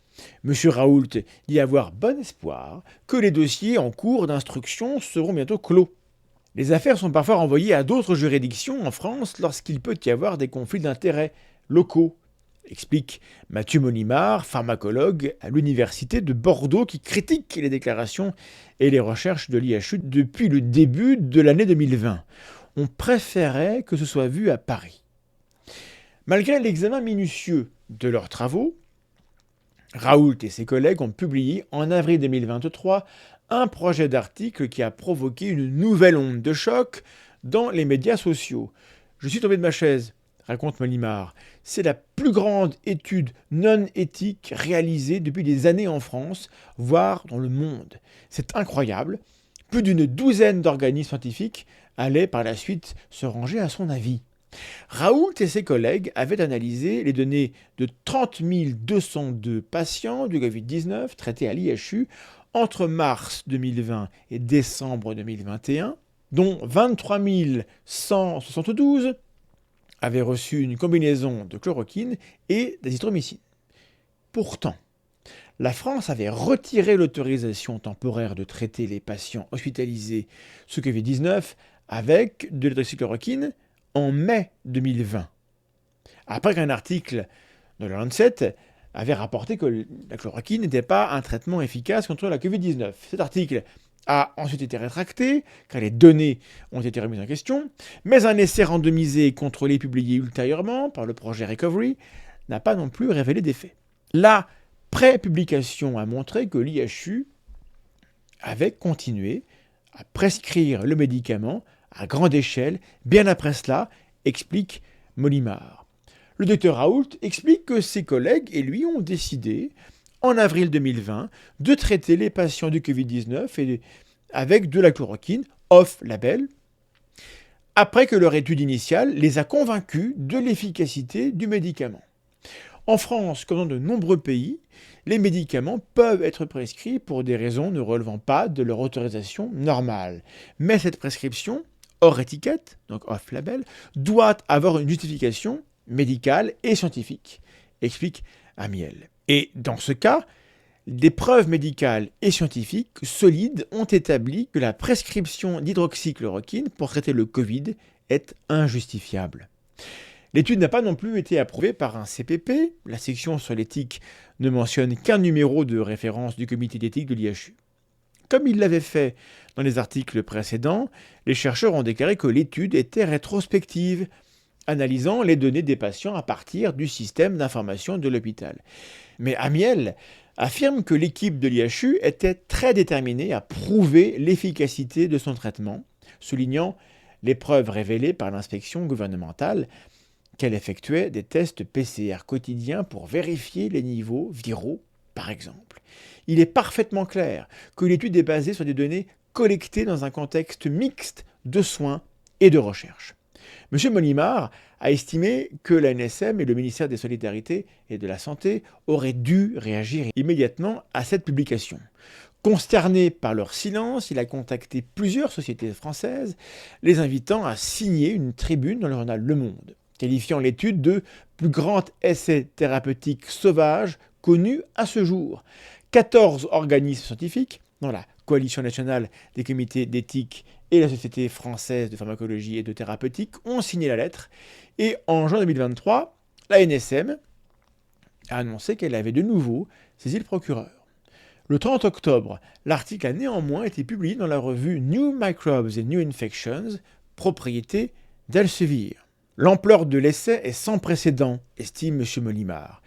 [SPEAKER 1] M. Raoult dit avoir bon espoir que les dossiers en cours d'instruction seront bientôt clos. Les affaires sont parfois renvoyées à d'autres juridictions en France lorsqu'il peut y avoir des conflits d'intérêts locaux, explique Mathieu Monimard, pharmacologue à l'université de Bordeaux qui critique les déclarations et les recherches de l'IHU depuis le début de l'année 2020. On préférait que ce soit vu à Paris. Malgré l'examen minutieux de leurs travaux, Raoult et ses collègues ont publié en avril 2023 un projet d'article qui a provoqué une nouvelle onde de choc dans les médias sociaux. Je suis tombé de ma chaise, raconte Monimard. C'est la plus grande étude non éthique réalisée depuis des années en France, voire dans le monde. C'est incroyable. Plus d'une douzaine d'organismes scientifiques allaient par la suite se ranger à son avis. Raoult et ses collègues avaient analysé les données de 30 202 patients du Covid-19 traités à l'IHU entre mars 2020 et décembre 2021, dont 23 172 avaient reçu une combinaison de chloroquine et d'azithromycine. Pourtant, la France avait retiré l'autorisation temporaire de traiter les patients hospitalisés sous Covid-19 avec de l'hydroxychloroquine en mai 2020, après qu'un article de la Lancet avait rapporté que la chloroquine n'était pas un traitement efficace contre la Covid-19. Cet article a ensuite été rétracté, car les données ont été remises en question, mais un essai randomisé et contrôlé publié ultérieurement par le projet Recovery n'a pas non plus révélé d'effet. La pré-publication a montré que l'IHU avait continué à prescrire le médicament à grande échelle bien après cela, explique Monimard. Le docteur Raoult explique que ses collègues et lui ont décidé, en avril 2020, de traiter les patients du Covid-19 avec de la chloroquine off-label, après que leur étude initiale les a convaincus de l'efficacité du médicament. En France, comme dans de nombreux pays, les médicaments peuvent être prescrits pour des raisons ne relevant pas de leur autorisation normale. Mais cette prescription, hors étiquette, donc off-label, doit avoir une justification médicale et scientifique, explique Amiel. Et dans ce cas, des preuves médicales et scientifiques solides ont établi que la prescription d'hydroxychloroquine pour traiter le Covid est injustifiable. L'étude n'a pas non plus été approuvée par un CPP. La section sur l'éthique ne mentionne qu'un numéro de référence du comité d'éthique de l'IHU. Comme il l'avait fait dans les articles précédents, les chercheurs ont déclaré que l'étude était rétrospective, analysant les données des patients à partir du système d'information de l'hôpital. Mais Amiel affirme que l'équipe de l'IHU était très déterminée à prouver l'efficacité de son traitement, soulignant les preuves révélées par l'inspection gouvernementale qu'elle effectuait des tests PCR quotidiens pour vérifier les niveaux viraux, par exemple. Il est parfaitement clair que l'étude est basée sur des données collectées dans un contexte mixte de soins et de recherche. M. Molimar a estimé que l'ANSM et le ministère des Solidarités et de la Santé auraient dû réagir immédiatement à cette publication. Consterné par leur silence, il a contacté plusieurs sociétés françaises, les invitant à signer une tribune dans le journal Le Monde, qualifiant l'étude de plus grand essai thérapeutique sauvage connu à ce jour. 14 organismes scientifiques, dont la Coalition nationale des comités d'éthique et la Société française de pharmacologie et de thérapeutique, ont signé la lettre. Et en juin 2023, la NSM a annoncé qu'elle avait de nouveau saisi le procureur. Le 30 octobre, l'article a néanmoins été publié dans la revue New Microbes and New Infections, propriété d'Elsevier. L'ampleur de l'essai est sans précédent, estime M. Molimar.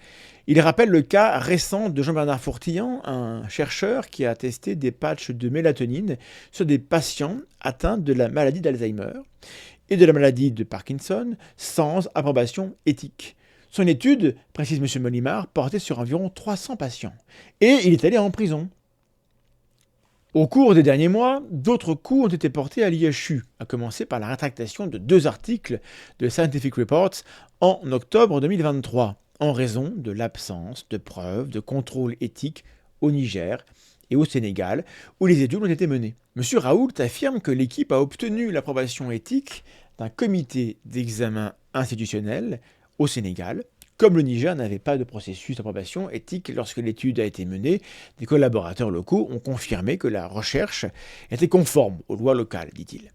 [SPEAKER 1] Il rappelle le cas récent de Jean-Bernard Fourtillan, un chercheur qui a testé des patchs de mélatonine sur des patients atteints de la maladie d'Alzheimer et de la maladie de Parkinson sans approbation éthique. Son étude, précise M. Molimar, portait sur environ 300 patients. Et il est allé en prison. Au cours des derniers mois, d'autres coups ont été portés à l'IHU, à commencer par la rétractation de 2 articles de Scientific Reports en octobre 2023, en raison de l'absence de preuves de contrôle éthique au Niger et au Sénégal, où les études ont été menées. M. Raoult affirme que l'équipe a obtenu l'approbation éthique d'un comité d'examen institutionnel au Sénégal. Comme le Niger n'avait pas de processus d'approbation éthique lorsque l'étude a été menée, des collaborateurs locaux ont confirmé que la recherche était conforme aux lois locales, dit-il.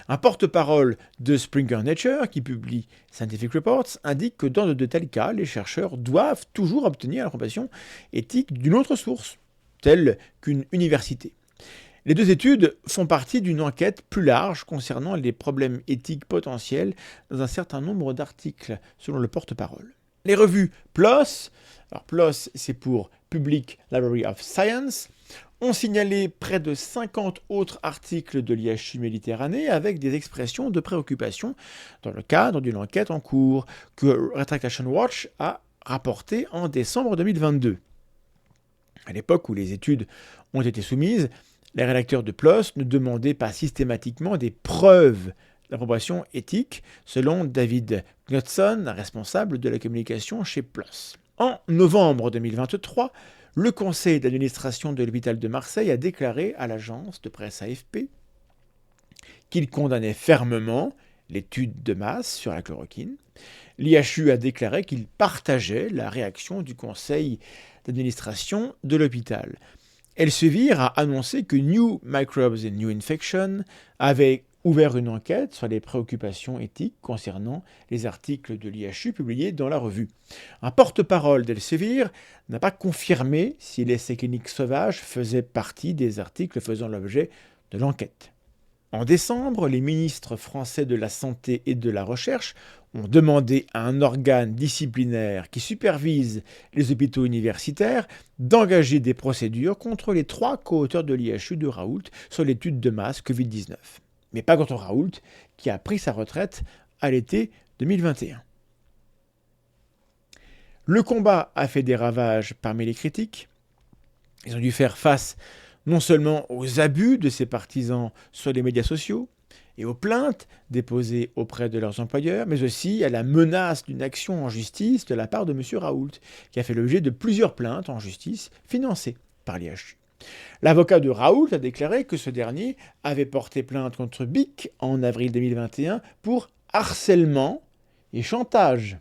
[SPEAKER 1] Un porte-parole de Springer Nature, qui publie Scientific Reports, indique que dans de tels cas, les chercheurs doivent toujours obtenir l'approbation éthique d'une autre source, telle qu'une université. Les 2 études font partie d'une enquête plus large concernant les problèmes éthiques potentiels dans un certain nombre d'articles, selon le porte-parole. Les revues PLOS, alors PLOS c'est pour Public Library of Science, ont signalé près de 50 autres articles de l'IHU Méditerranée avec des expressions de préoccupation dans le cadre d'une enquête en cours que Retractation Watch a rapportée en décembre 2022. À l'époque où les études ont été soumises, les rédacteurs de PLOS ne demandaient pas systématiquement des preuves d'approbation éthique, selon David Knudson, responsable de la communication chez PLOS. En novembre 2023, le conseil d'administration de l'hôpital de Marseille a déclaré à l'agence de presse AFP qu'il condamnait fermement l'étude de masse sur la chloroquine. L'IHU a déclaré qu'il partageait la réaction du conseil d'administration de l'hôpital. Elsevier a annoncé que New Microbes and New Infections avait ouvert une enquête sur les préoccupations éthiques concernant les articles de l'IHU publiés dans la revue. Un porte-parole d'Elsevier n'a pas confirmé si l'essai clinique sauvage faisait partie des articles faisant l'objet de l'enquête. En décembre, les ministres français de la Santé et de la Recherche ont demandé à un organe disciplinaire qui supervise les hôpitaux universitaires d'engager des procédures contre les 3 co-auteurs de l'IHU de Raoult sur l'étude de masse Covid-19. Mais pas contre Raoult, qui a pris sa retraite à l'été 2021. Le combat a fait des ravages parmi les critiques. Ils ont dû faire face non seulement aux abus de ses partisans sur les médias sociaux et aux plaintes déposées auprès de leurs employeurs, mais aussi à la menace d'une action en justice de la part de M. Raoult, qui a fait l'objet de plusieurs plaintes en justice financées par l'IHU. L'avocat de Raoult a déclaré que ce dernier avait porté plainte contre BIC en avril 2021 pour harcèlement et chantage.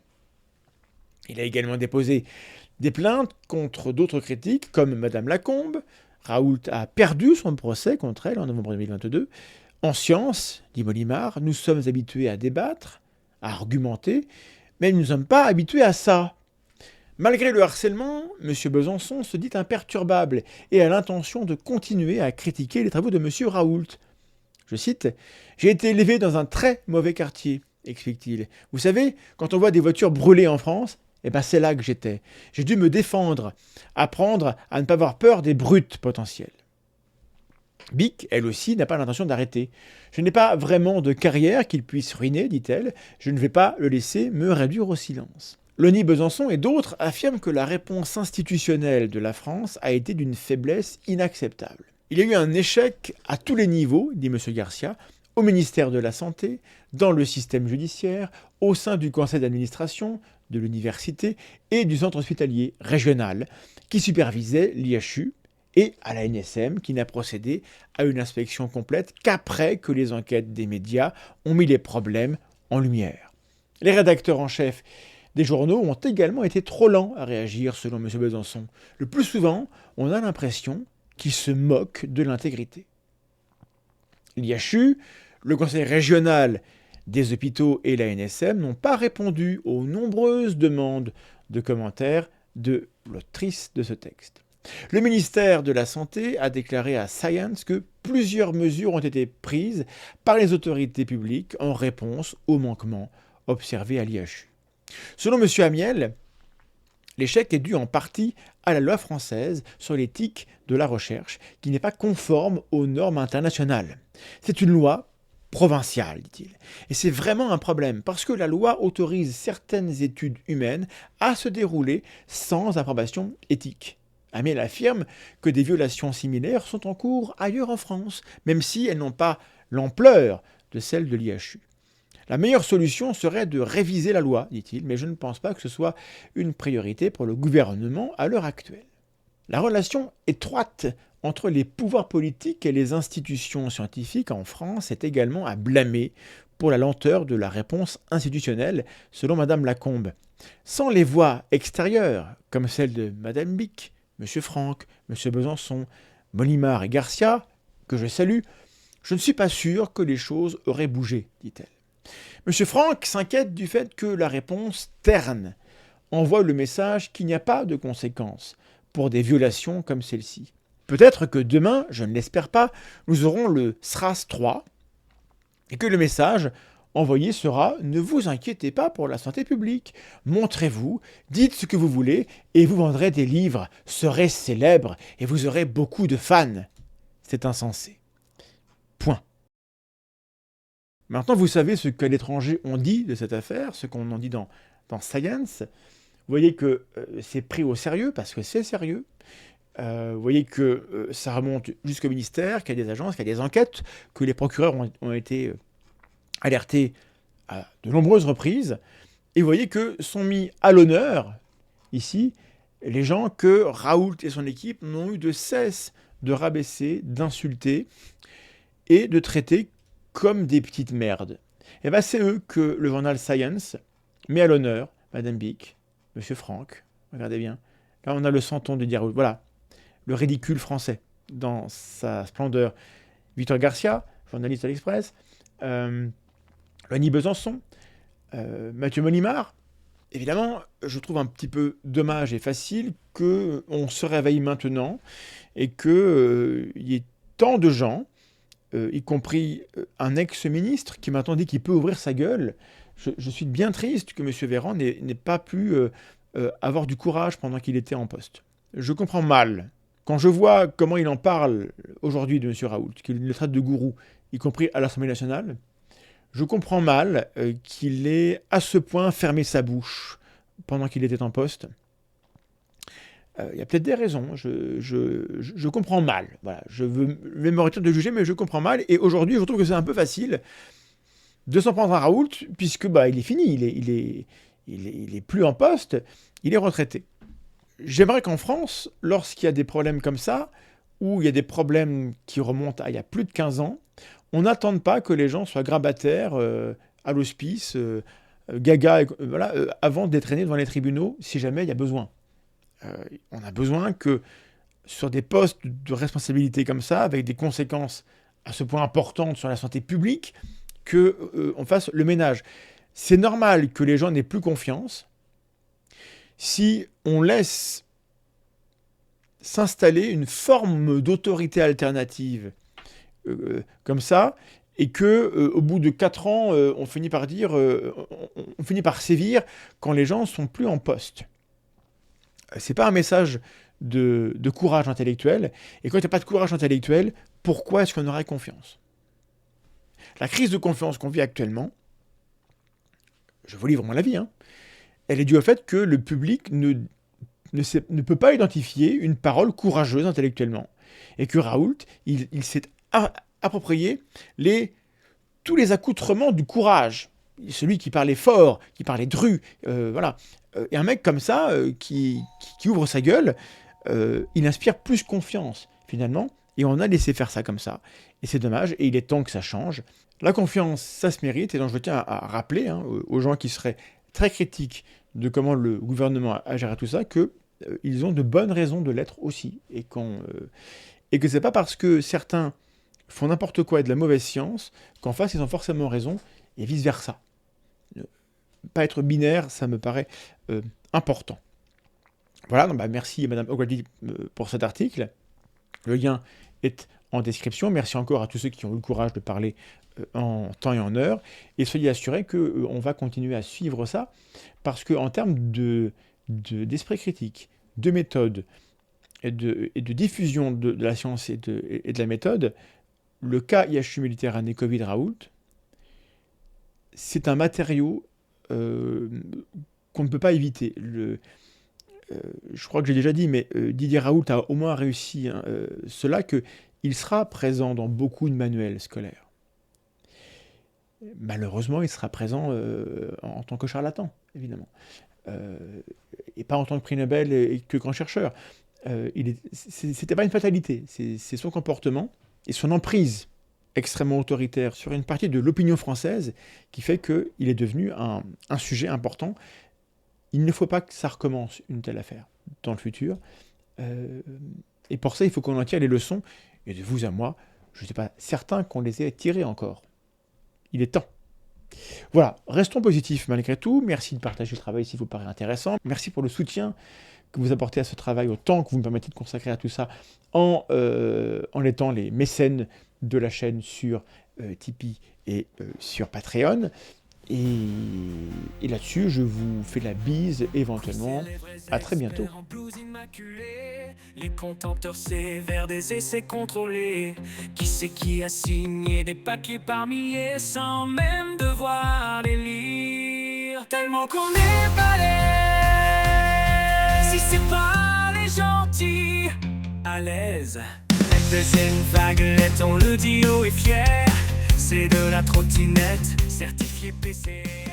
[SPEAKER 1] Il a également déposé des plaintes contre d'autres critiques, comme Madame Lacombe. Raoult a perdu son procès contre elle en novembre 2022. En science, dit Molimar, nous sommes habitués à débattre, à argumenter, mais nous ne sommes pas habitués à ça. Malgré le harcèlement, M. Besançon se dit imperturbable et a l'intention de continuer à critiquer les travaux de M. Raoult. Je cite, « J'ai été élevé dans un très mauvais quartier, explique-t-il. Vous savez, quand on voit des voitures brûlées en France, eh ben c'est là que j'étais. J'ai dû me défendre, apprendre à ne pas avoir peur des brutes potentielles. » BIC, elle aussi, n'a pas l'intention d'arrêter. « Je n'ai pas vraiment de carrière qu'il puisse ruiner, dit-elle. Je ne vais pas le laisser me réduire au silence. » Loni Besançon et d'autres affirment que la réponse institutionnelle de la France a été d'une faiblesse inacceptable. Il y a eu un échec à tous les niveaux, dit M. Garcia, au ministère de la Santé, dans le système judiciaire, au sein du conseil d'administration, de l'université et du centre hospitalier régional qui supervisait l'IHU et à la NSM qui n'a procédé à une inspection complète qu'après que les enquêtes des médias ont mis les problèmes en lumière. Les rédacteurs en chef des journaux ont également été trop lents à réagir selon M. Besançon. Le plus souvent, on a l'impression qu'ils se moquent de l'intégrité. L'IHU, le conseil régional des hôpitaux et la NSM n'ont pas répondu aux nombreuses demandes de commentaires de l'autrice de ce texte. Le ministère de la Santé a déclaré à Science que plusieurs mesures ont été prises par les autorités publiques en réponse aux manquements observés à l'IHU. Selon M. Amiel, l'échec est dû en partie à la loi française sur l'éthique de la recherche, qui n'est pas conforme aux normes internationales. C'est une loi provinciale, dit-il. Et c'est vraiment un problème, parce que la loi autorise certaines études humaines à se dérouler sans approbation éthique. Amiel affirme que des violations similaires sont en cours ailleurs en France, même si elles n'ont pas l'ampleur de celles de l'IHU. La meilleure solution serait de réviser la loi, dit-il, mais je ne pense pas que ce soit une priorité pour le gouvernement à l'heure actuelle. La relation étroite entre les pouvoirs politiques et les institutions scientifiques en France est également à blâmer pour la lenteur de la réponse institutionnelle, selon Mme Lacombe. Sans les voix extérieures, comme celle de Mme Bic, M. Franck, M. Besançon, Molimar et Garcia, que je salue, je ne suis pas sûr que les choses auraient bougé, dit-elle. M. Franck s'inquiète du fait que la réponse terne envoie le message qu'il n'y a pas de conséquences pour des violations comme celle-ci. Peut-être que demain, je ne l'espère pas, nous aurons le SRAS 3 et que le message envoyé sera « Ne vous inquiétez pas pour la santé publique, montrez-vous, dites ce que vous voulez et vous vendrez des livres, serez célèbres et vous aurez beaucoup de fans. » C'est insensé. Point. Maintenant, vous savez ce qu'à l'étranger on dit de cette affaire, ce qu'on en dit dans Science. Vous voyez que c'est pris au sérieux, parce que c'est sérieux. Vous voyez que ça remonte jusqu'au ministère, qu'il y a des agences, qu'il y a des enquêtes, que les procureurs ont été alertés à de nombreuses reprises. Et vous voyez que sont mis à l'honneur, ici, les gens que Raoult et son équipe n'ont eu de cesse de rabaisser, d'insulter et de traiter comme des petites merdes. Et bien c'est eux que le journal Science met à l'honneur, Madame Bic, Monsieur Franck, regardez bien. Là on a le santon de dire, voilà, le ridicule français dans sa splendeur. Victor Garcia, journaliste à l'Express, Loni Besançon, Mathieu Molimar. Évidemment, je trouve un petit peu dommage et facile qu'on se réveille maintenant et qu'il y ait tant de gens, y compris un ex-ministre qui maintenant dit qu'il peut ouvrir sa gueule. Je suis bien triste que M. Véran n'ait pas pu avoir du courage pendant qu'il était en poste. Je comprends mal. Quand je vois comment il en parle aujourd'hui de M. Raoult, qu'il le traite de gourou, y compris à l'Assemblée nationale, je comprends mal qu'il ait à ce point fermé sa bouche pendant qu'il était en poste. Il y a peut-être des raisons, je comprends mal. Voilà, vais me retirer de juger, mais je comprends mal. Et aujourd'hui, je trouve que c'est un peu facile de s'en prendre à Raoult, puisque il est fini, il est plus en poste, il est retraité. J'aimerais qu'en France, lorsqu'il y a des problèmes comme ça, où il y a des problèmes qui remontent à il y a plus de 15 ans, on n'attende pas que les gens soient grabataires à l'hospice, gaga, avant d'être traînés devant les tribunaux, si jamais il y a besoin. On a besoin que sur des postes de responsabilité comme ça, avec des conséquences à ce point importantes sur la santé publique, qu'on fasse le ménage. C'est normal que les gens n'aient plus confiance si on laisse s'installer une forme d'autorité alternative comme ça, et que au bout de 4 ans, on finit par dire, on finit par sévir quand les gens sont plus en poste. C'est pas un message de courage intellectuel. Et quand il n'y a pas de courage intellectuel, pourquoi est-ce qu'on aurait confiance? La crise de confiance qu'on vit actuellement, je vous livre mon avis, elle est due au fait que le public ne peut pas identifier une parole courageuse intellectuellement. Et que Raoult, il s'est approprié tous les accoutrements du courage. Celui qui parlait fort, qui parlait dru, voilà. Et un mec comme ça, qui ouvre sa gueule, il inspire plus confiance, finalement. Et on a laissé faire ça comme ça. Et c'est dommage, et il est temps que ça change. La confiance, ça se mérite, et donc je tiens à rappeler aux gens qui seraient très critiques de comment le gouvernement a géré tout ça, qu'ils ont de bonnes raisons de l'être aussi. Et que c'est pas parce que certains font n'importe quoi et de la mauvaise science qu'en face, ils ont forcément raison, et vice-versa. Pas être binaire, ça me paraît important. Voilà, donc merci à Madame O'Grady pour cet article. Le lien est en description. Merci encore à tous ceux qui ont eu le courage de parler en temps et en heure. Et soyez assurés qu'on va continuer à suivre ça, parce qu'en termes d'esprit critique, de méthode et de diffusion de la science et de la méthode, le cas IHU Méditerranée Covid Raoult, c'est un matériau qu'on ne peut pas éviter. Je crois que j'ai déjà dit, mais Didier Raoult a au moins réussi cela, qu'il sera présent dans beaucoup de manuels scolaires. Malheureusement, il sera présent en tant que charlatan, évidemment. Et pas en tant que prix Nobel et que grand chercheur. C'était pas une fatalité, c'est son comportement et son emprise extrêmement autoritaire sur une partie de l'opinion française qui fait qu'il est devenu un sujet important. Il ne faut pas que ça recommence une telle affaire dans le futur. Et pour ça, il faut qu'on en tire les leçons. Et de vous à moi, je ne suis pas certain qu'on les ait tirées encore. Il est temps. Voilà, restons positifs malgré tout. Merci de partager le travail s'il vous paraît intéressant. Merci pour le soutien que vous apportez à ce travail, autant que vous me permettez de consacrer à tout ça en étant les mécènes de la chaîne sur Tipeee et sur Patreon. Et là-dessus, je vous fais la bise éventuellement. À très bientôt. Les contempteurs sévères des essais contrôlés. Qui c'est qui a signé des papiers par milliers sans même devoir les lire? Tellement qu'on est balèze. Si c'est pas les gentils, à l'aise. La deuxième vaguelette, on le dit haut et fier. C'est de la trottinette certifiée PCR.